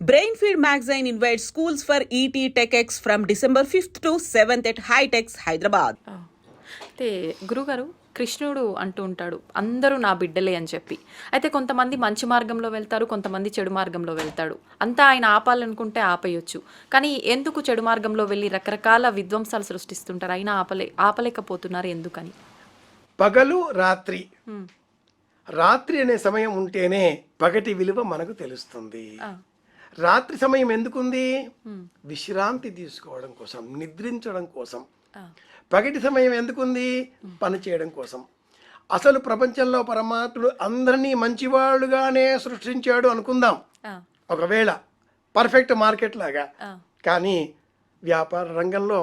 Brainfeed magazine invites schools for ET TechX from December 5th to 7th at Hightex, Hyderabad. అయితే గురుగారు కృష్ణుడు అంటూ ఉంటాడు అందరూ నా బిడ్డలే అని చెప్పి. అయితే కొంతమంది మంచి మార్గంలో వెళ్తారు, కొంతమంది చెడు మార్గంలో వెళ్తాడు. అంతా ఆయన ఆపాలనుకుంటే ఆపేయొచ్చు. కానీ ఎందుకు చెడు మార్గంలో వెళ్ళి రకరకాల విధ్వంసాలు సృష్టిస్తుంటారు, అయినా ఆపలేకపోతున్నారు ఎందుకని? పగలు రాత్రి రాత్రి అనే సమయం ఉంటేనే పగటి విలువ మనకు తెలుస్తుంది. రాత్రి సమయం ఎందుకుంది? విశ్రాంతి తీసుకోవడం కోసం, నిద్రించడం కోసం. పగటి సమయం ఎందుకుంది? పని చేయడం కోసం. అసలు ప్రపంచంలో పరమాత్ముడు అందరినీ మంచివాళ్ళుగానే సృష్టించాడు అనుకుందాం, ఒకవేళ పర్ఫెక్ట్ మార్కెట్ లాగా. కానీ వ్యాపార రంగంలో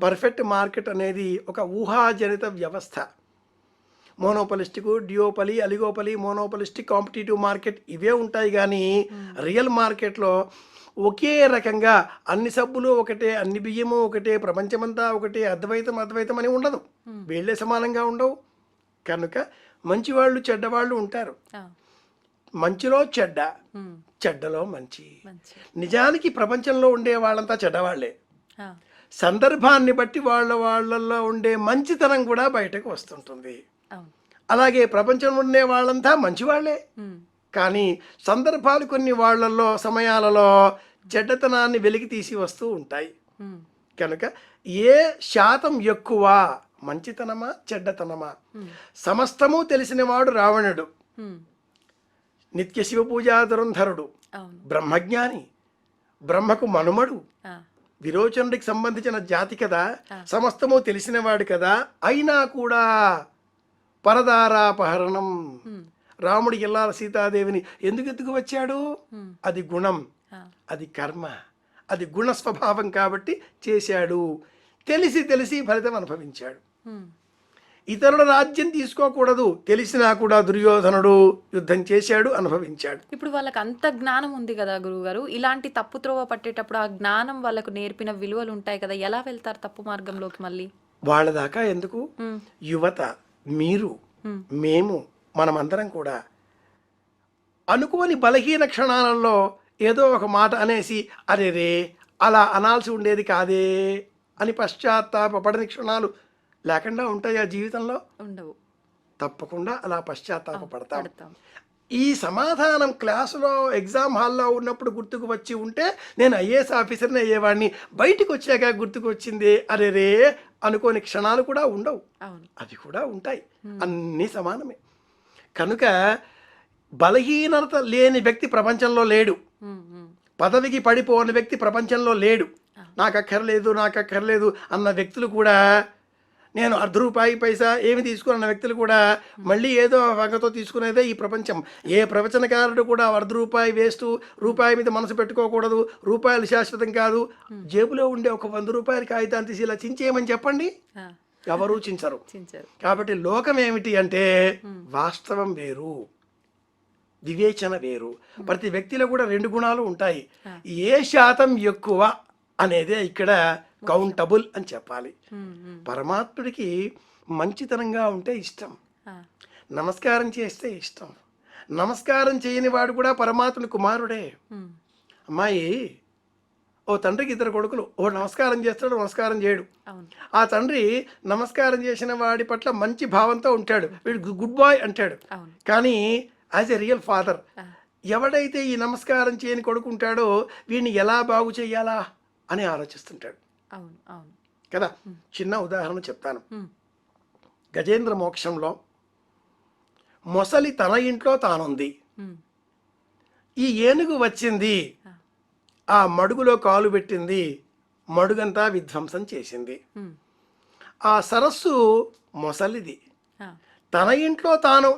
పర్ఫెక్ట్ మార్కెట్ అనేది ఒక ఊహాజనిత వ్యవస్థ. మోనోపలిస్టిక్, డియోపలి, అలిగోపలి, మోనోపలిస్టిక్, కాంపిటేటివ్ మార్కెట్ ఇవే ఉంటాయి. కానీ రియల్ మార్కెట్లో ఒకే రకంగా అన్ని సబ్బులు ఒకటే, అన్ని బియ్యము ఒకటే, ప్రపంచమంతా ఒకటే, అద్వైతం అని ఉండదు. వీళ్ళే సమానంగా ఉండవు. కనుక మంచివాళ్ళు చెడ్డవాళ్ళు ఉంటారు. మంచిలో చెడ్డ, చెడ్డలో మంచి. నిజానికి ప్రపంచంలో ఉండే వాళ్ళంతా చెడ్డవాళ్లే. సందర్భాన్ని బట్టి వాళ్ళల్లో ఉండే మంచితనం కూడా బయటకు వస్తుంటుంది. అలాగే ప్రపంచంలో ఉండే వాళ్ళంతా మంచివాళ్లే. కానీ సందర్భాలు కొన్ని వాళ్ళల్లో సమయాలలో చెడ్డతనాన్ని వెలికి తీసి వస్తూ ఉంటాయి. కనుక ఏ శాతం ఎక్కువ, మంచితనమా చెడ్డతనమా? సమస్తము తెలిసినవాడు రావణుడు, నిత్య శివ పూజా దురంధరుడు, బ్రహ్మజ్ఞాని, బ్రహ్మకు మనుమడు, విరోచనుడికి సంబంధించిన జాతి కదా, సమస్తము తెలిసినవాడు కదా. అయినా కూడా పరదారాపహరణం, రాముడు ఇల్లాల సీతాదేవిని ఎందుకు ఎత్తుకు వచ్చాడు? అది గుణం, అది కర్మ, అది గుణ స్వభావం కాబట్టి చేశాడు. తెలిసి ఫలితం అనుభవించాడు. ఇతరుల రాజ్యం తీసుకోకూడదు తెలిసినా కూడా దుర్యోధనుడు యుద్ధం చేశాడు, అనుభవించాడు. ఇప్పుడు వాళ్ళకి అంత జ్ఞానం ఉంది కదా గురువుగారు, ఇలాంటి తప్పు త్రోవ పట్టేటప్పుడు ఆ జ్ఞానం వాళ్ళకు నేర్పిన విలువలు ఉంటాయి కదా, ఎలా వెళ్తారు తప్పు మార్గంలోకి మళ్ళీ? వాళ్ళ దాకా ఎందుకు? యువత, మీరు, మేము, మనమందరం కూడా అనుకోని బలహీన క్షణాలలో ఏదో ఒక మాట అనేసి అరే రే అలా అనాల్సి ఉండేది కాదే అని పశ్చాత్తాపపడని క్షణాలు లేకుండా ఉంటాయి ఆ జీవితంలో? ఉండవు. తప్పకుండా అలా పశ్చాత్తాపడతాం. ఈ సమాధానం క్లాసులో ఎగ్జామ్ హాల్లో ఉన్నప్పుడు గుర్తుకు వచ్చి ఉంటే నేను ఐఏఎస్ ఆఫీసర్ని అయ్యేవాడిని, బయటికి వచ్చాక గుర్తుకు వచ్చింది అరే రే అనుకోని క్షణాలు కూడా ఉండవు. అవి కూడా ఉంటాయి. అన్నీ సమానమే. కనుక బలహీనత లేని వ్యక్తి ప్రపంచంలో లేడు. పదవికి పడిపోని వ్యక్తి ప్రపంచంలో లేడు. నాకు అక్కర్లేదు అన్న వ్యక్తులు కూడా, నేను ₹1 పైసా ఏమి తీసుకున్న వ్యక్తులు కూడా మళ్ళీ ఏదో వంగతో తీసుకునేదే ఈ ప్రపంచం. ఏ ప్రవచనకారుడు కూడా ₹1 వేస్తూ రూపాయి మీద మనసు పెట్టుకోకూడదు, రూపాయలు శాశ్వతం కాదు. జేబులో ఉండే ఒక ₹100 కాగితాన్ని తీసి ఇలా చించేయమని చెప్పండి, ఎవరూ చించరు. కాబట్టి లోకం ఏమిటి అంటే వాస్తవం వేరు, వివేచన వేరు. ప్రతి వ్యక్తిలో కూడా 2 గుణాలు ఉంటాయి. ఏ శాతం ఎక్కువ అనేదే ఇక్కడ కౌంటబుల్ అని చెప్పాలి. పరమాత్ముడికి మంచితనంగా ఉంటే ఇష్టం, నమస్కారం చేస్తే ఇష్టం. నమస్కారం చేయని వాడు కూడా పరమాత్ముని కుమారుడే. అమ్మాయి, ఓ తండ్రికి 2 కొడుకులు, ఓ నమస్కారం చేస్తాడు, నమస్కారం చేయడు. ఆ తండ్రి నమస్కారం చేసిన వాడి పట్ల మంచి భావంతో ఉంటాడు, వీడు గుడ్ బాయ్ అంటాడు. కానీ యాజ్ ఎ రియల్ ఫాదర్ ఎవడైతే ఈ నమస్కారం చేయని కొడుకు ఉంటాడో వీడిని ఎలా బాగు చేయాలా అని ఆలోచిస్తుంటాడు కదా. చిన్న ఉదాహరణ చెప్తాను. గజేంద్ర మోక్షంలో మొసలి తన ఇంట్లో తానుంది. ఈ ఏనుగు వచ్చింది, ఆ మడుగులో కాలు పెట్టింది, మడుగంతా విధ్వంసం చేసింది. ఆ సరస్సు మొసలిది. తన ఇంట్లో తాను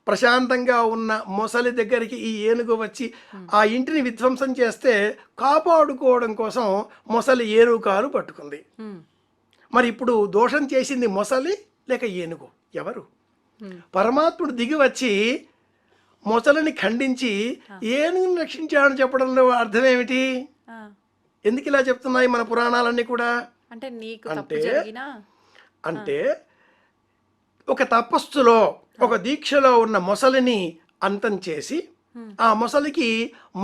ప్రశాంతంగా ఉన్న మొసలి దగ్గరికి ఈ ఏనుగు వచ్చి ఆ ఇంటిని విధ్వంసం చేస్తే కాపాడుకోవడం కోసం మొసలి ఏనుగు కాలు పట్టుకుంది. మరి ఇప్పుడు దోషం చేసింది మొసలి లేక ఏనుగు? ఎవరు? పరమాత్ముడు దిగి వచ్చి మొసలిని ఖండించి ఏనుగుని రక్షించాడని చెప్పడంలో అర్థం ఏమిటి? ఎందుకు ఇలా చెప్తున్నాయి మన పురాణాలన్నీ కూడా? అంటే ఒక తపస్సులో, ఒక దీక్షలో ఉన్న మొసలిని అంతం చేసి ఆ మొసలికి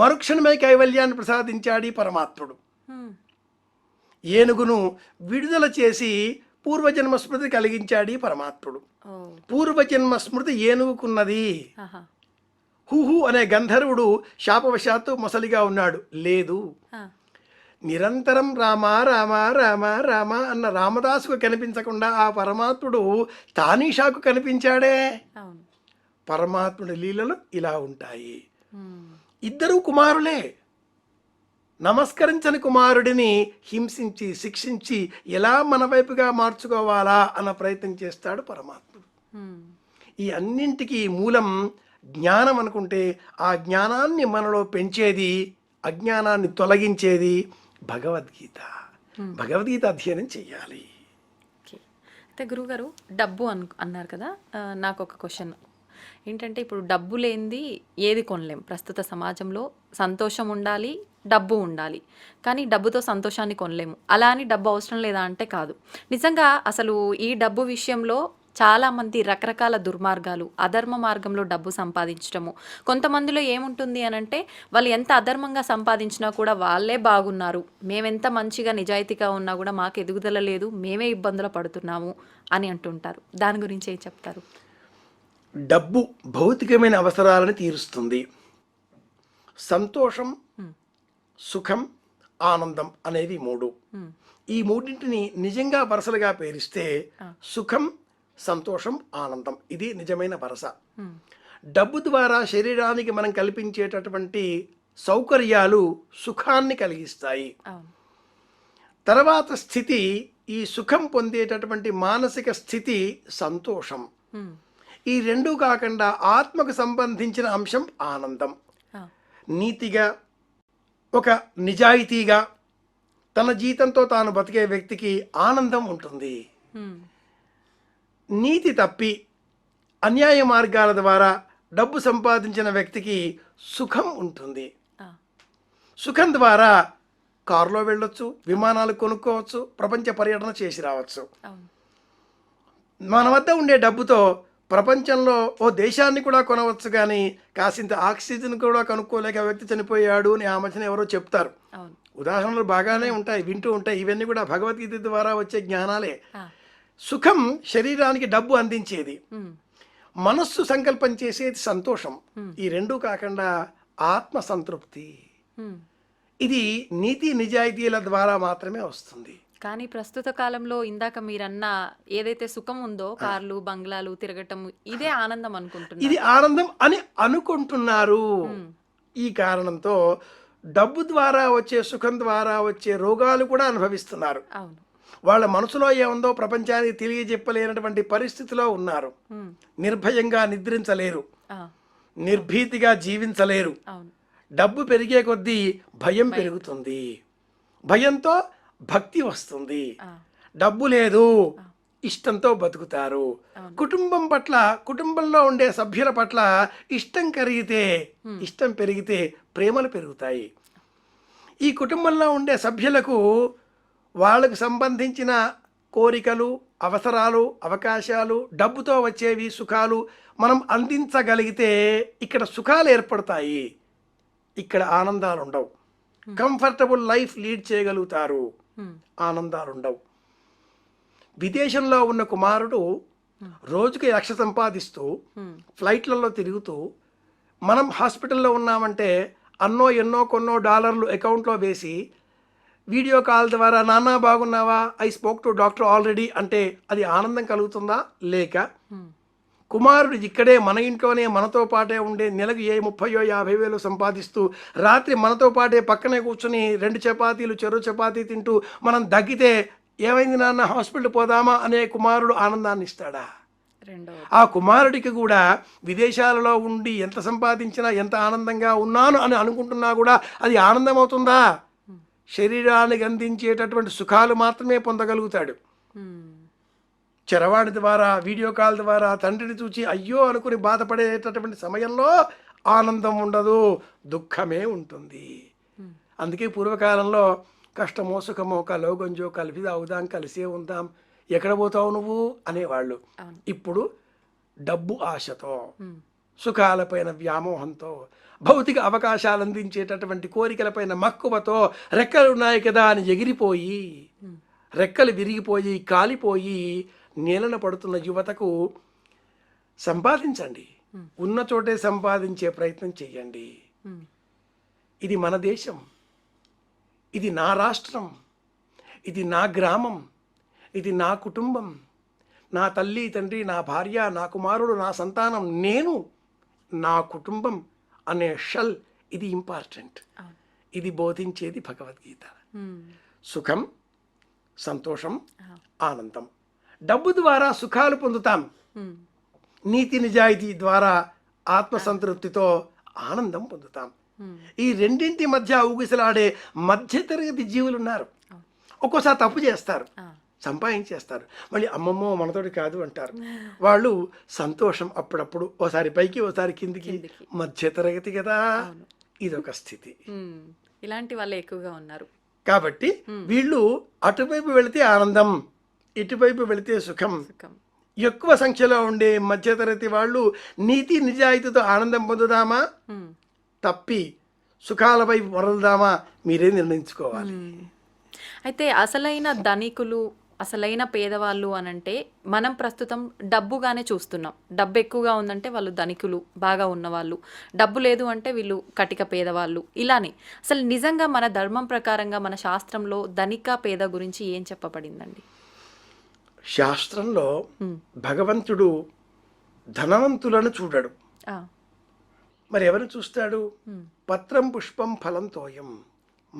మరుక్షణమే కైవల్యాన్ని ప్రసాదించాడు ఈ పరమాత్ముడు. ఏనుగును విడుదల చేసి పూర్వజన్మ స్మృతి కలిగించాడు ఈ పరమాత్ముడు. పూర్వజన్మ స్మృతి ఏనుగుకున్నది. హుహు అనే గంధర్వుడు శాపవశాత్తు మొసలిగా ఉన్నాడు. లేదు, నిరంతరం రామ రామ రామ రామ అన్న రామదాసుకు కనిపించకుండా ఆ పరమాత్ముడు తానీషాకు కనిపించాడే. పరమాత్ముడి లీలలు ఇలా ఉంటాయి. ఇద్దరు కుమారులే. నమస్కరించని కుమారుడిని హింసించి శిక్షించి ఎలా మన వైపుగా మార్చుకోవాలా అన్న ప్రయత్నం చేస్తాడు పరమాత్ముడు. ఈ అన్నింటికీ మూలం జ్ఞానం అనుకుంటే ఆ జ్ఞానాన్ని మనలో పెంచేది, అజ్ఞానాన్ని తొలగించేది భగవద్గీత. భగవద్గీత అధ్యయనం చెయ్యాలి. అయితే గురువుగారు డబ్బు అన్నారు కదా, నాకు ఒక క్వశ్చన్ ఏంటంటే, ఇప్పుడు డబ్బు లేనిది ఏది కొనలేం. ప్రస్తుత సమాజంలో సంతోషం ఉండాలి, డబ్బు ఉండాలి, కానీ డబ్బుతో సంతోషాన్ని కొనలేము. అలా అని డబ్బు అవసరం లేదా అంటే కాదు. నిజంగా అసలు ఈ డబ్బు విషయంలో చాలామంది రకరకాల దుర్మార్గాలు, అధర్మ మార్గంలో డబ్బు సంపాదించడము. కొంతమందిలో ఏముంటుంది అని అంటే, వాళ్ళు ఎంత అధర్మంగా సంపాదించినా కూడా వాళ్ళే బాగున్నారు, మేమెంత మంచిగా నిజాయితీగా ఉన్నా కూడా మాకు ఎదుగుదల లేదు, మేమే ఇబ్బందులు పడుతున్నాము అని అంటుంటారు. దాని గురించి ఏం చెప్తారు? డబ్బు భౌతికమైన అవసరాలను తీరుస్తుంది. సంతోషం, సుఖం, ఆనందం అనేవి మూడు. ఈ మూడింటిని నిజంగా వరసలుగా పేరిస్తే సుఖం, సంతోషం, ఆనందం, ఇది నిజమైన వరస. డబ్బు ద్వారా శరీరానికి మనం కల్పించేటటువంటి సౌకర్యాలు సుఖాన్ని కలిగిస్తాయి. తర్వాత స్థితి, ఈ సుఖం పొందేటటువంటి మానసిక స్థితి సంతోషం. ఈ రెండు కాకుండా ఆత్మకు సంబంధించిన అంశం ఆనందం. నీతిగా, ఒక నిజాయితీగా తన జీతంతో తాను బతికే వ్యక్తికి ఆనందం ఉంటుంది. నీతి తప్పి అన్యాయ మార్గాల ద్వారా డబ్బు సంపాదించిన వ్యక్తికి సుఖం ఉంటుంది. సుఖం ద్వారా కారులో వెళ్ళొచ్చు, విమానాలు కొనుక్కోవచ్చు, ప్రపంచ పర్యటన చేసి రావచ్చు. మన వద్ద ఉండే డబ్బుతో ప్రపంచంలో ఓ దేశాన్ని కూడా కొనవచ్చు, కానీ కాసింత ఆక్సిజన్ కూడా కనుక్కోలేక వ్యక్తి చనిపోయాడు అని ఆ మధ్యన ఎవరో చెప్తారు. ఉదాహరణలు బాగానే ఉంటాయి, వింటూ ఉంటాయి. ఇవన్నీ కూడా భగవద్గీత ద్వారా వచ్చే జ్ఞానాలే. సుఖం శరీరానికి డబ్బు అందించేది, మనస్సు సంకల్పం చేసేది సంతోషం. ఈ రెండూ కాకుండా ఆత్మ సంతృప్తి, ఇది నీతి నిజాయితీల ద్వారా మాత్రమే వస్తుంది. కానీ ప్రస్తుత కాలంలో ఇందాక మీరన్న ఏదైతే సుఖం ఉందో, కార్లు బంగ్లాలు తిరగటం, ఇదే ఆనందం అనుకుంటున్నారు. ఇది ఆనందం అని అనుకుంటున్నారు. ఈ కారణంతో డబ్బు ద్వారా వచ్చే సుఖం ద్వారా వచ్చే రోగాలు కూడా అనుభవిస్తున్నారు. వాళ్ళ మనసులో ఏముందో ప్రపంచానికి తెలియజెప్పలేనటువంటి పరిస్థితిలో ఉన్నారు. నిర్భయంగా నిద్రించలేరు, నిర్భీతిగా జీవించలేరు. డబ్బు పెరిగే కొద్దీ భయం పెరుగుతుంది, భయంతో భక్తి వస్తుంది. డబ్బు లేదు, ఇష్టంతో బతుకుతారు. కుటుంబం పట్ల, కుటుంబంలో ఉండే సభ్యుల పట్ల ఇష్టం పెరిగితే ప్రేమలు పెరుగుతాయి. ఈ కుటుంబంలో ఉండే సభ్యులకు వాళ్ళకు సంబంధించిన కోరికలు, అవసరాలు, అవకాశాలు, డబ్బుతో వచ్చేవి సుఖాలు మనం అందించగలిగితే ఇక్కడ సుఖాలు ఏర్పడతాయి, ఇక్కడ ఆనందాలు ఉండవు. కంఫర్టబుల్ లైఫ్ లీడ్ చేయగలుగుతారు, ఆనందాలు ఉండవు. విదేశంలో ఉన్న కుమారుడు రోజుకి 1,00,000 సంపాదిస్తూ ఫ్లైట్లలో తిరుగుతూ, మనం హాస్పిటల్లో ఉన్నామంటే ఎన్నో కొన్నో డాలర్లు అకౌంట్లో వేసి వీడియో కాల్ ద్వారా నాన్న బాగున్నావా, I spoke to doctor already అంటే అది ఆనందం కలుగుతుందా? లేక కుమారుడు ఇక్కడే మన ఇంట్లోనే మనతో పాటే ఉండే నెలకు 30,000-50,000 సంపాదిస్తూ రాత్రి మనతో పాటే పక్కనే కూర్చొని 2 చపాతీలు చెరో చపాతీ తింటూ మనం దగ్గితే ఏమైంది నాన్న హాస్పిటల్ పోదామా అనే కుమారుడు ఆనందాన్ని ఇస్తాడా? ఆ కుమారుడికి కూడా విదేశాలలో ఉండి ఎంత సంపాదించినా, ఎంత ఆనందంగా ఉన్నాను అని అనుకుంటున్నా కూడా అది ఆనందం అవుతుందా? శరీరానికి అందించేటటువంటి సుఖాలు మాత్రమే పొందగలుగుతాడు. చరవాణి ద్వారా, వీడియో కాల్ ద్వారా తండ్రిని చూచి అయ్యో అనుకుని బాధపడేటటువంటి సమయంలో ఆనందం ఉండదు, దుఃఖమే ఉంటుంది. అందుకే పూర్వకాలంలో కష్టమో సుఖమో కలో గంజో కలిపి తాగుదాం, కలిసే ఉందాం, ఎక్కడ పోతావు నువ్వు అనేవాళ్ళు. ఇప్పుడు డబ్బు ఆశతో, సుఖాలపైన వ్యామోహంతో, భౌతిక అవకాశాలు అందించేటటువంటి కోరికలపైన మక్కువతో రెక్కలు ఉన్నాయి కదా అని ఎగిరిపోయి, రెక్కలు విరిగిపోయి కాలిపోయి నీలన పడుతున్న యువతకు సంపాదించండి, ఉన్న చోటే సంపాదించే ప్రయత్నం చేయండి. ఇది మన దేశం, ఇది నా రాష్ట్రం, ఇది నా గ్రామం, ఇది నా కుటుంబం, నా తల్లి తండ్రి, నా భార్య, నా కుమారుడు, నా సంతానం, నేను, నా కుటుంబం అనే షల్, ఇది ఇంపార్టెంట్. ఇది బోధించేది భగవద్గీత. సుఖం, సంతోషం, ఆనందం. డబ్బు ద్వారా సుఖాలు పొందుతాం, నీతి నిజాయితీ ద్వారా ఆత్మసంతృప్తితో ఆనందం పొందుతాం. ఈ రెండింటి మధ్య ఊగిసలాడే మధ్యతరగతి జీవులు ఉన్నారు. ఒక్కోసారి తప్పు చేస్తారు, సంపాదించేస్తారు, మళ్ళీ అమ్మమ్మో మనతోటి కాదు అంటారు. వాళ్ళు సంతోషం అప్పుడప్పుడు ఓసారి పైకి ఓసారి కిందికి, మధ్యతరగతి కదా. ఇదొక స్థితి. ఇలాంటి వాళ్ళే ఎక్కువగా ఉన్నారు. కాబట్టి వీళ్ళు అటువైపు వెళితే ఆనందం, ఇటువైపు వెళితే సుఖం. ఎక్కువ సంఖ్యలో ఉండే మధ్యతరగతి వాళ్ళు నీతి నిజాయితీతో ఆనందం పొందుదామా, తప్పి సుఖాల వైపు మొరలుదామా, మీరే నిర్ణయించుకోవాలి. అయితే అసలైన ధనికులు, అసలైన పేదవాళ్ళు అనంటే మనం ప్రస్తుతం డబ్బుగానే చూస్తున్నాం. డబ్బు ఎక్కువగా ఉందంటే వాళ్ళు ధనికులు, బాగా ఉన్నవాళ్ళు. డబ్బు లేదు అంటే వీళ్ళు కటిక పేదవాళ్ళు. ఇలానే అసలు నిజంగా మన ధర్మం ప్రకారంగా మన శాస్త్రంలో ధనిక పేద గురించి ఏం చెప్పబడిందండి? శాస్త్రంలో భగవంతుడు ధనవంతులను చూడడు, మరి ఎవరు చూస్తాడు? పత్రం పుష్పం ఫలం తోయం,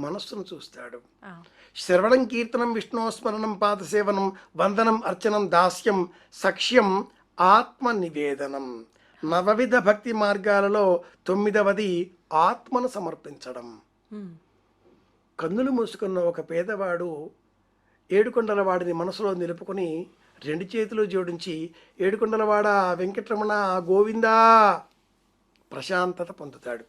మనస్సును చూస్తాడు. శ్రవణం కీర్తనం విష్ణోస్మరణం పాదసేవనం వందనం అర్చనం దాస్యం సఖ్యం ఆత్మ నివేదనం. 9 భక్తి మార్గాలలో 9వది ఆత్మను సమర్పించడం. కన్నులు మూసుకున్న ఒక పేదవాడు ఏడుకొండలవాడిని మనసులో నిలుపుకొని 2 చేతులు జోడించి ఏడుకొండలవాడ వెంకటరమణ గోవిందా ప్రశాంతత పొందుతాడు.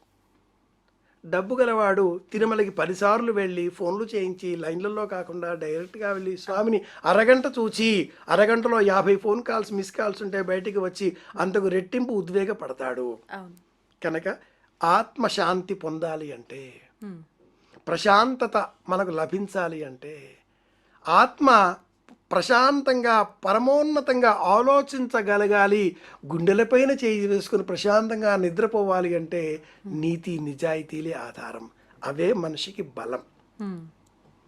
డబ్బు గలవాడు తిరుమలకి 10 సార్లు వెళ్ళి ఫోన్లు చేయించి లైన్లలో కాకుండా డైరెక్ట్గా వెళ్ళి స్వామిని అరగంట చూచి, అరగంటలో 50 ఫోన్ కాల్స్ మిస్ కాల్స్ ఉంటే బయటికి వచ్చి అంతకు రెట్టింపు ఉద్వేగపడతాడు. కనుక ఆత్మశాంతి పొందాలి అంటే, ప్రశాంతత మనకు లభించాలి అంటే, ఆత్మ ప్రశాంతంగా పరమోన్నతంగా ఆలోచించగలగాలి, గుండెలపైన చేయి వేసుకుని ప్రశాంతంగా నిద్రపోవాలి అంటే నీతి నిజాయితీలే ఆధారం. అవే మనిషికి బలం.